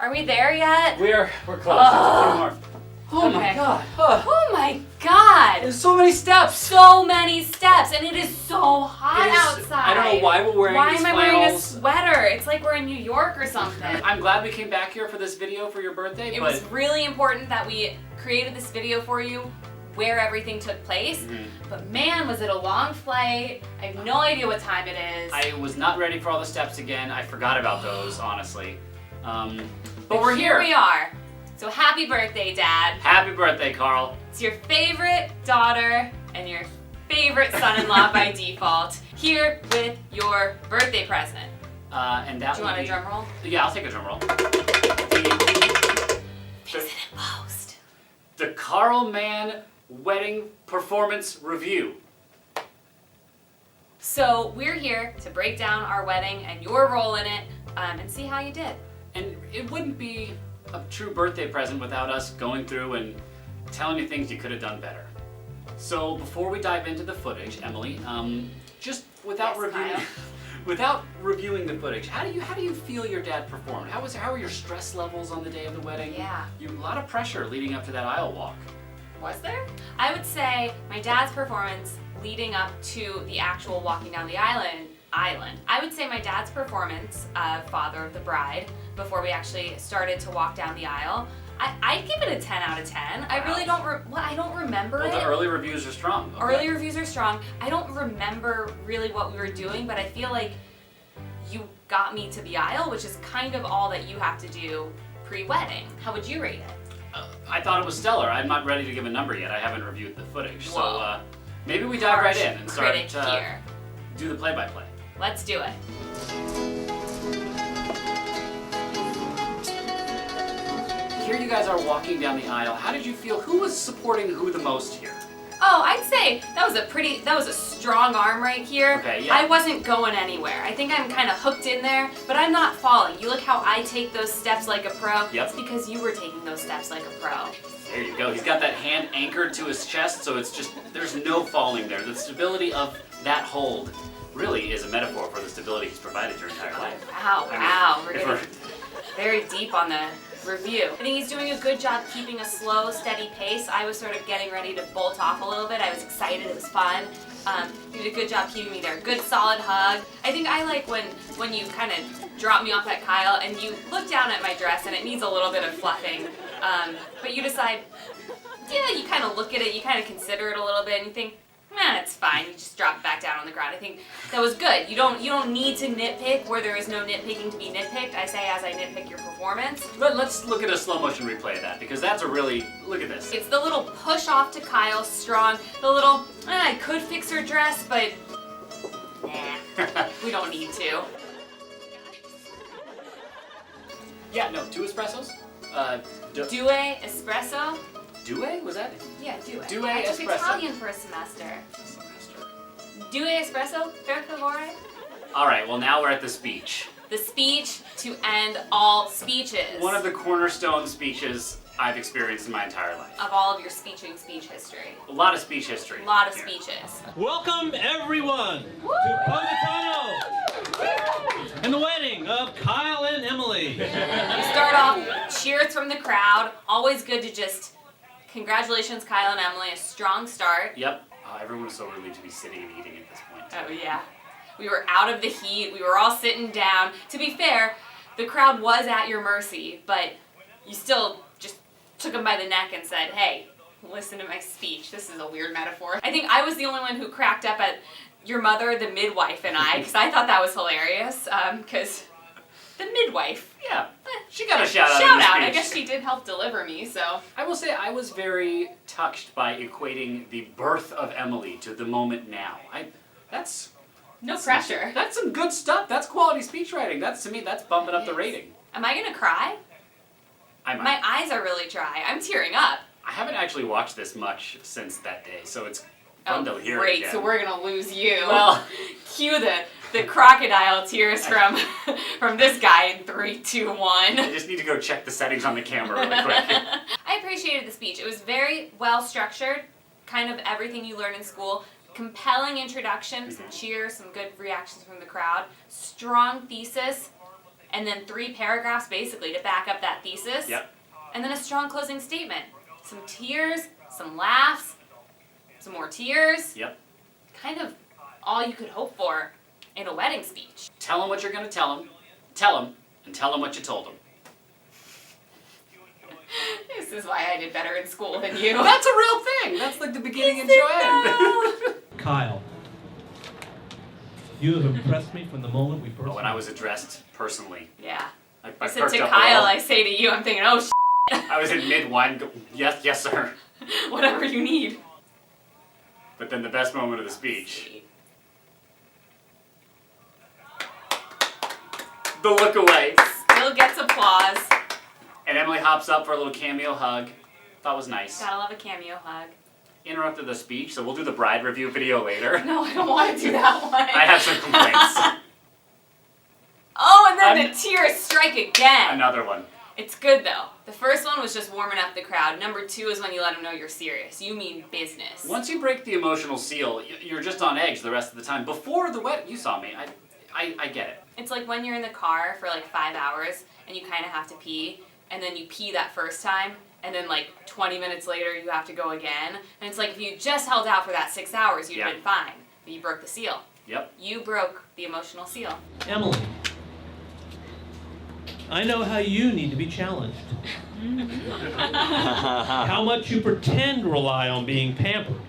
Are we there yet? We're close. Just a few more. Oh Okay. my god. Oh my god! There's so many steps. So many steps, and it is so hot outside. I don't know why we're wearing these Why am I wearing a flannels. sweater? It's like we're in New York or something. I'm glad we came back here for this video for your birthday, It but was really important that we created this video for you where everything took place. But man, was it a long flight. I have no idea what time it is. I was not ready for all the steps again. I forgot about those, honestly. But we're here. Here we are. So happy birthday, Dad. Happy birthday, Carl. It's your favorite daughter and your favorite son-in-law by default, here with your birthday present. And that Do you want a drum roll? Yeah, I'll take a drum roll. Fix it in post. The Carl Mann Wedding Performance Review. So we're here to break down our wedding and your role in it, and see how you did. And it wouldn't be a true birthday present without us going through and telling you things you could have done better. So before we dive into the footage, Emily, just without Yes, without reviewing the footage, how do you feel your dad performed? How were your stress levels on the day of the wedding? Yeah. A lot of pressure leading up to that aisle walk. Was there? I would say my dad's performance leading up to the actual walking down the island. I would say my dad's performance of Father of the Bride before we actually started to walk down the aisle. I'd give it a 10 out of 10. I really don't. I don't remember Well, it. the early reviews are strong. Okay. Early reviews are strong. I don't remember really what we were doing, but I feel like you got me to the aisle, which is kind of all that you have to do pre-wedding. How would you rate it? I thought it was stellar. I'm not ready to give a number yet. I haven't reviewed the footage. Whoa. So maybe we dive right in and start Critic here. do the play-by-play. Let's do it. Here you guys are walking down the aisle. How did you feel? Who was supporting who the most here? Oh, I'd say that was a strong arm right here. Okay, yeah. I wasn't going anywhere. I think I'm kind of hooked in there, but I'm not falling. You look how I take those steps like a pro. Yep. It's because you were taking those steps like a pro. There you go. He's got that hand anchored to his chest, so it's just, there's no falling there. The stability of that hold really is a metaphor for the stability he's provided your entire life. Wow, I mean, wow. We're if getting very deep on the review. I think he's doing a good job keeping a slow, steady pace. I was sort of getting ready to bolt off a little bit. I was excited. It was fun. He did a good job keeping me there. Good, solid hug. I think I like when you kind of drop me off at Kyle and you look down at my dress and it needs a little bit of fluffing. But you decide, yeah, you kind of look at it, you kind of consider it a little bit, and you think, it's fine. You just drop it back down on the ground. I think that was good. You don't need to nitpick where there is no nitpicking to be nitpicked. I say as I nitpick your performance. But let's look at a slow motion replay of that, because that's a really, look at this. It's the little push off to Kyle, strong. The little, I could fix her dress, but nah, we don't need to. Yeah, no, 2 espressos? Due espresso? Due? Was that? Yeah, due. Due I took espresso. Italian for a semester. Due espresso, per favore? All right, well now we're at the speech. The speech to end all speeches. One of the cornerstone speeches I've experienced in my entire life. Of all of your speech history. A lot of speech history. A lot of here. speeches. Welcome everyone to Positano and the wedding of Kyle and Emily. You start off, cheers from the crowd. Always good to just, congratulations Kyle and Emily, a strong start. Yep. Everyone was so relieved to be sitting and eating at this point. Oh yeah. We were out of the heat, we were all sitting down. To be fair, the crowd was at your mercy, but you still just took them by the neck and said, hey, listen to my speech. This is a weird metaphor. I think I was the only one who cracked up at your mother, the midwife, and I, because I thought that was hilarious, because the midwife. Yeah. She got a shout out. Shout in the out. speech. I guess she did help deliver me, so. I will say I was very touched by equating the birth of Emily to the moment now. That's pressure. That's some good stuff. That's quality speech writing. That's, to me, that's bumping up the rating. Am I gonna cry? I might. My eyes are really dry. I'm tearing up. I haven't actually watched this much since that day, so it's fun to hear it great, again. so we're gonna lose you. Well, Cue the crocodile tears from this guy in 3, 2, 1. I just need to go check the settings on the camera really quick. I appreciated the speech. It was very well structured, kind of everything you learn in school. Compelling introduction, some cheers, some good reactions from the crowd, strong thesis, and then 3 paragraphs basically to back up that thesis. Yep. And then a strong closing statement. Some tears, some laughs, some more tears. Yep. Kind of all you could hope for in a wedding speech. Tell them what you're going to tell them, and tell them what you told them. This is why I did better in school than you. That's a real thing. That's like the beginning and end. Kyle, you have impressed me from the moment we first Oh, when I was addressed personally. Yeah. I I said perked to up a Kyle, little. I say to you, I'm thinking, oh, I was in mid-wine, yes, sir. whatever you need. But then the best moment of the speech, Sweet. the look away. Still gets applause. And Emily hops up for a little cameo hug. Thought was nice. Gotta love a cameo hug. Interrupted the speech, so we'll do the bride review video later. No, I don't want to do that one. I have some complaints. Oh, and then the tears strike again. Another one. It's good though. The first one was just warming up the crowd. Number 2 is when you let them know you're serious. You mean business. Once you break the emotional seal, you're just on edge the rest of the time. Before the wedding, you saw me. I get it. It's like when you're in the car for like 5 hours and you kind of have to pee, and then you pee that first time, and then like 20 minutes later you have to go again. And it's like if you just held out for that 6 hours, you'd have been fine. But you broke the seal. Yep. You broke the emotional seal. Emily, I know how you need to be challenged. How much you pretend to rely on being pampered.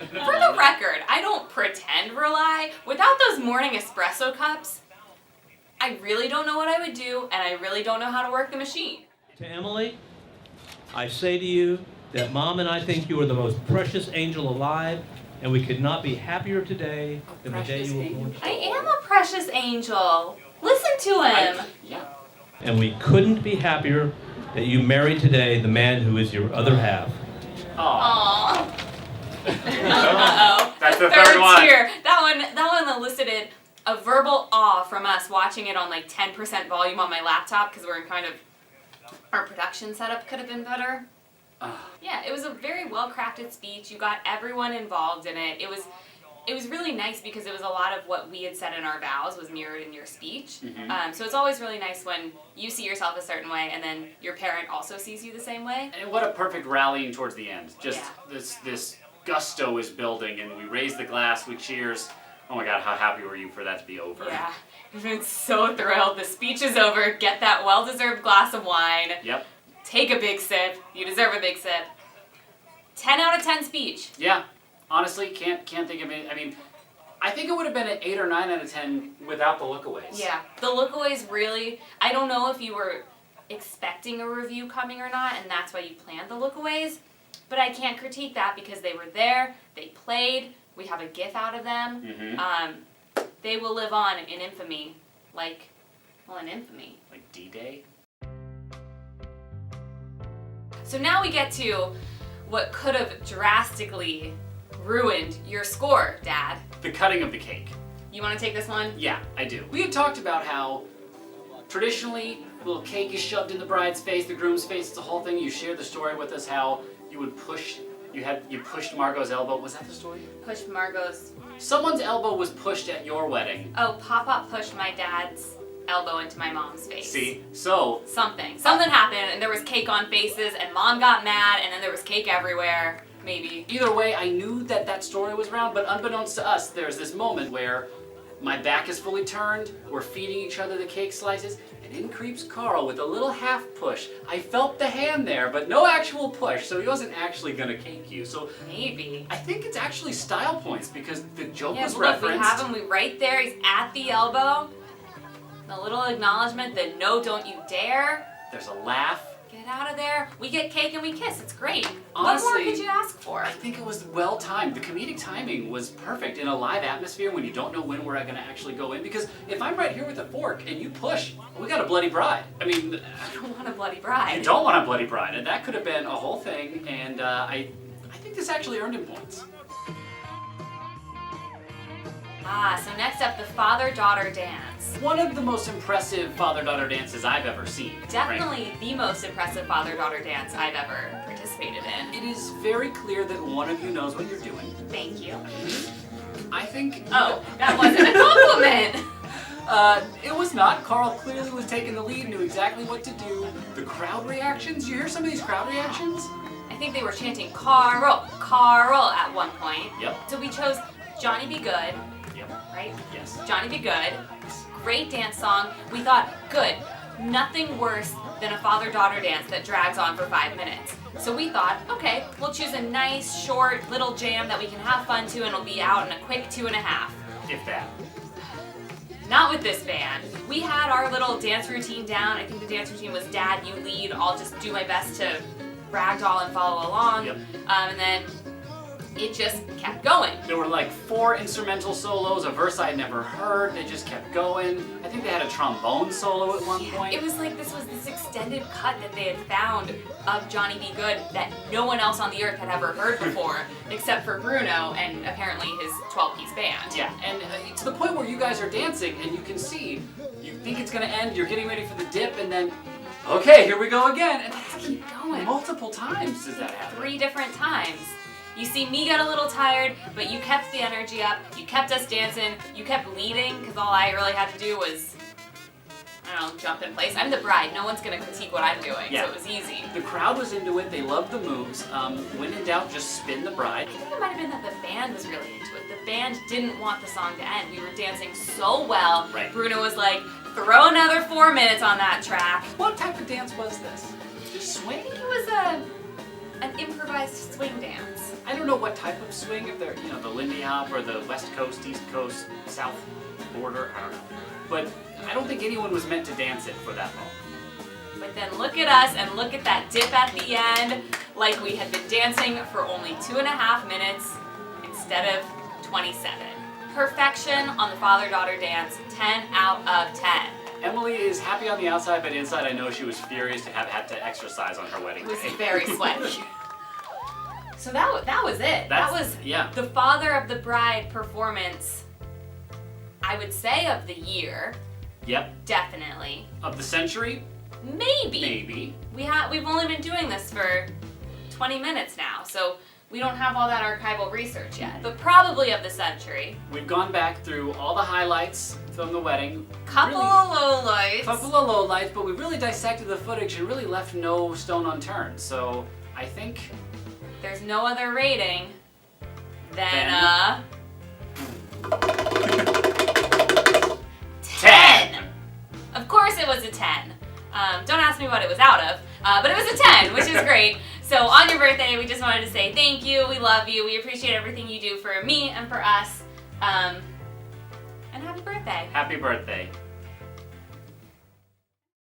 For the record, I don't pretend rely. Without those morning espresso cups, I really don't know what I would do, and I really don't know how to work the machine. To Emily, I say to you that Mom and I think you are the most precious angel alive, and we could not be happier today than the day you were born. I am a precious angel. Listen to him. Yeah. And we couldn't be happier that you married today the man who is your other half. Aw. Aww. Uh-oh. That's the third one. Tear. That one elicited a verbal awe from us watching it on like 10% volume on my laptop because we're in kind of, our production setup could have been better. Yeah, it was a very well-crafted speech. You got everyone involved in it. It was really nice because it was a lot of what we had said in our vows was mirrored in your speech. Mm-hmm. So it's always really nice when you see yourself a certain way and then your parent also sees you the same way. And what a perfect rallying towards the end. Just Yeah. this gusto is building, and we raise the glass, we cheers. Oh my God, how happy were you for that to be over? Yeah, I've been so thrilled. The speech is over. Get that well-deserved glass of wine. Yep. Take a big sip. You deserve a big sip. 10 out of 10 speech. Yeah. Honestly, can't think of it. I mean, I think it would have been an 8 or 9 out of 10 without the lookaways. Yeah, the lookaways really, I don't know if you were expecting a review coming or not, and that's why you planned the lookaways, but I can't critique that because they were there, they played, we have a gif out of them. Mm-hmm. They will live on in infamy, in infamy. Like D-Day? So now we get to what could have drastically ruined your score, Dad. The cutting of the cake. You want to take this one? Yeah, I do. We had talked about how traditionally a little cake is shoved in the bride's face, the groom's face, it's the whole thing. You shared the story with us how you would push, you pushed Margot's elbow. Was that the story? Push Margot's. Someone's elbow was pushed at your wedding. Oh, Pop-Up pushed my dad's elbow into my mom's face. See? So, Something happened, and there was cake on faces, and Mom got mad, and then there was cake everywhere. Maybe. either way, I knew that story was around, but unbeknownst to us, there's this moment where my back is fully turned, we're feeding each other the cake slices, and in creeps Carl with a little half push. I felt the hand there, but no actual push, so he wasn't actually gonna cake you. So Maybe. I think it's actually style points because the joke Yeah, was but look, we referenced. have him right there. He's at the elbow. A little acknowledgement that no, don't you dare. There's a laugh. Get out of there. We get cake and we kiss. It's great. Honestly, what more could you ask for? I think it was well timed. The comedic timing was perfect in a live atmosphere when you don't know when we're gonna actually go in. Because if I'm right here with a fork and you push, we got a bloody bride. I mean, I don't want a bloody bride. you don't want a bloody bride, and that could have been a whole thing. And I think this actually earned him points. So next up, the father-daughter dance. One of the most impressive father-daughter dances I've ever seen. Definitely the most impressive father-daughter dance I've ever participated in. It is very clear that one of you knows what you're doing. Thank you. I think. Oh, that wasn't a compliment. It was not. Carl clearly was taking the lead, knew exactly what to do. The crowd reactions, you hear some of these crowd reactions? I think they were chanting Carl, Carl at one point. Yep. So we chose Johnny Be Good, Yep. right? Yes. Johnny Be Good. Great dance song. We thought, good. Nothing worse than a father-daughter dance that drags on for 5 minutes. So we thought, okay, we'll choose a nice, short, little jam that we can have fun to and it'll be out in a quick 2.5. If that. Not with this band. We had our little dance routine down. I think the dance routine was Dad, you lead. I'll just do my best to ragdoll and follow along. Yep. And then it just kept going. There were like 4 instrumental solos, a verse I'd never heard. They just kept going. I think they had a trombone solo at one point. It was like this was this extended cut that they had found of Johnny Be Good that no one else on the earth had ever heard before, except for Bruno and apparently his 12-piece band. Yeah, and to the point where you guys are dancing and you can see, you think it's gonna end, you're getting ready for the dip, and then, okay, here we go again. And Keep going. multiple times does that happen. 3 different times. You see me get a little tired, but you kept the energy up, you kept us dancing, you kept leading, because all I really had to do was, I don't know, jump in place. I'm the bride, no one's gonna critique what I'm doing, Yeah. so it was easy. The crowd was into it, they loved the moves. When in doubt, just spin the bride. I think it might have been that the band was really into it. The band didn't want the song to end. We were dancing so well. Right. Bruno was like, throw another 4 minutes on that track. What type of dance was this? Just swing? I think it was an improvised swing dance. I don't know what type of swing, if they're, the Lindy Hop or the West Coast, East Coast, South border, I don't know. But I don't think anyone was meant to dance it for that moment. But then look at us and look at that dip at the end, like we had been dancing for only 2.5 minutes instead of 27. Perfection on the father-daughter dance, 10 out of 10. Emily is happy on the outside, but inside I know she was furious to have had to exercise on her wedding It was day. very sweaty. So that was it. That was yeah. the father of the bride performance, I would say, of the year. Yep. Definitely. Of the century? Maybe. Maybe. We've only been doing this for 20 minutes now, so we don't have all that archival research yet. But probably of the century. We've gone back through all the highlights from the wedding. Couple Really- of lowlights. Couple of lowlights, but we really dissected the footage and really left no stone unturned. So I think There's no other rating than Then- 10. Of course it was a 10. Don't ask me what it was out of, but it was a 10, which is great. So on your birthday, we just wanted to say thank you, we love you, we appreciate everything you do for me and for us, and happy birthday. happy birthday.